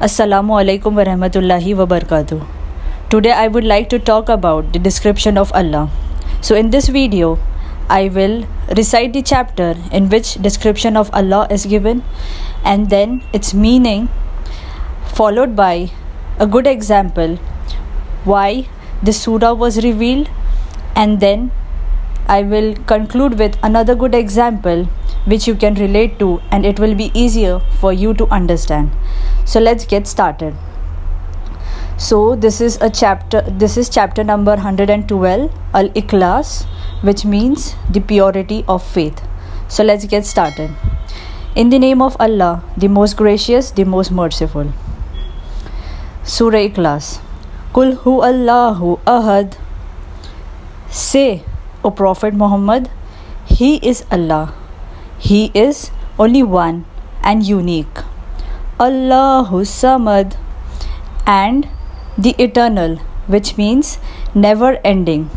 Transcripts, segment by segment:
Assalamu alaikum wa rahmatullahi wa barakatuh. Today I would like to talk about the description of Allah. So in this video, I will recite the chapter in which description of Allah is given and then its meaning, followed by a good example why the surah was revealed, and then I will conclude with another good example which you can relate to and it will be easier for you to understand. So let's get started. So this is chapter number 112, Al-Ikhlas, which means the purity of faith. So let's get started. In the name of Allah, the most gracious, the most merciful. Surah Ikhlas. Kul hu Allahu ahad. Say, O Prophet Muhammad, He is Allah. He is only one and unique. Allahu Samad, and the eternal, which means never ending.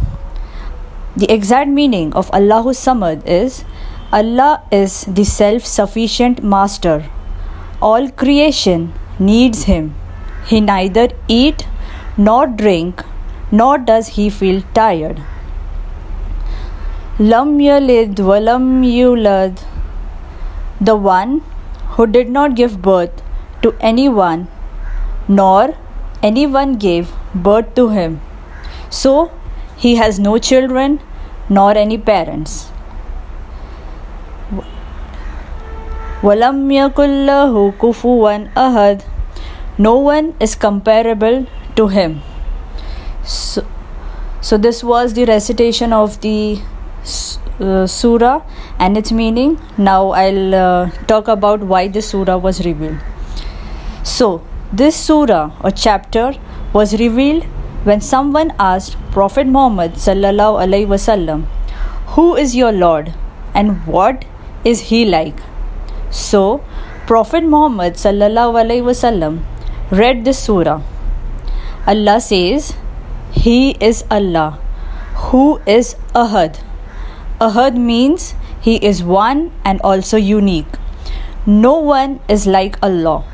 The exact meaning of Allahu Samad is Allah is the self-sufficient master. All creation needs Him. He neither eat nor drink, nor does He feel tired. Lam yalid wa lam yulad, the one who did not give birth to anyone, nor anyone gave birth to him. So he has no children nor any parents. Walam yakul lahu kufuwan ahad, no one is comparable to him. So this was the recitation of the surah and its meaning. Now I'll talk about why this surah was revealed. So this surah or chapter was revealed when someone asked Prophet Muhammad sallallahu alaihi wasallam, "Who is your Lord and what is He like?" So Prophet Muhammad sallallahu alaihi wasallam read this surah. Allah says, He is Allah, who is Ahad. Ahad means He is one and also unique. No one is like Allah.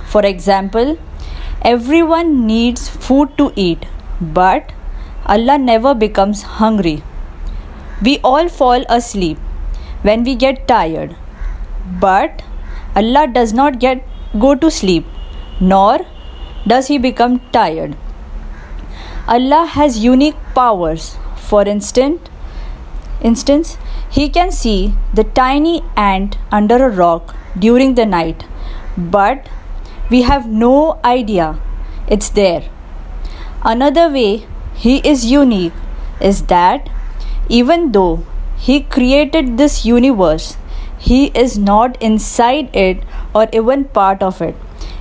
For example, everyone needs food to eat, but Allah never becomes hungry. We all fall asleep when we get tired, but Allah does not go to sleep, nor does He become tired. Allah has unique powers. For instance, He can see the tiny ant under a rock during the night, but we have no idea it's there. Another way He is unique is that even though He created this universe, He is not inside it or even part of it.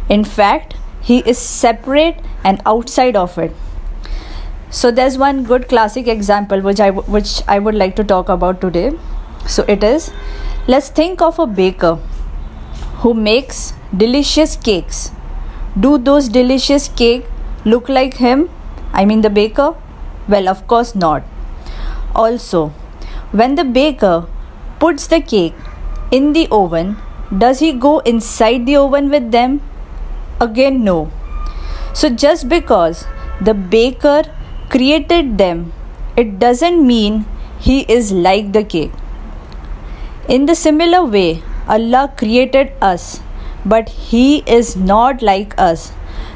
In fact, He is separate and outside of it. So there's one good classic example which I would like to talk about today. So it is, let's think of a baker who makes delicious cakes. Do those delicious cakes look like him? I mean the baker? Well, of course not. Also, when the baker puts the cake in the oven, does he go inside the oven with them? Again, no. So just because the baker created them, it doesn't mean he is like the cake. In the similar way, Allah created us, but He is not like us,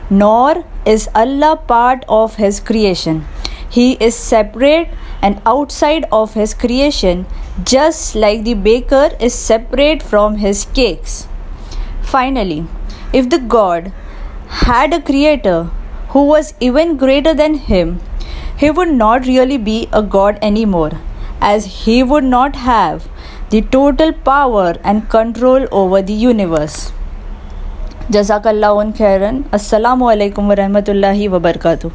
nor is Allah part of His creation. He is separate and outside of His creation, just like the baker is separate from his cakes. Finally, if the God had a creator who was even greater than Him, He would not really be a God anymore, as He would not have the total power and control over the universe. Jazakallahu khairan. Assalamu alaikum wa rahmatullahi wa barakatuh.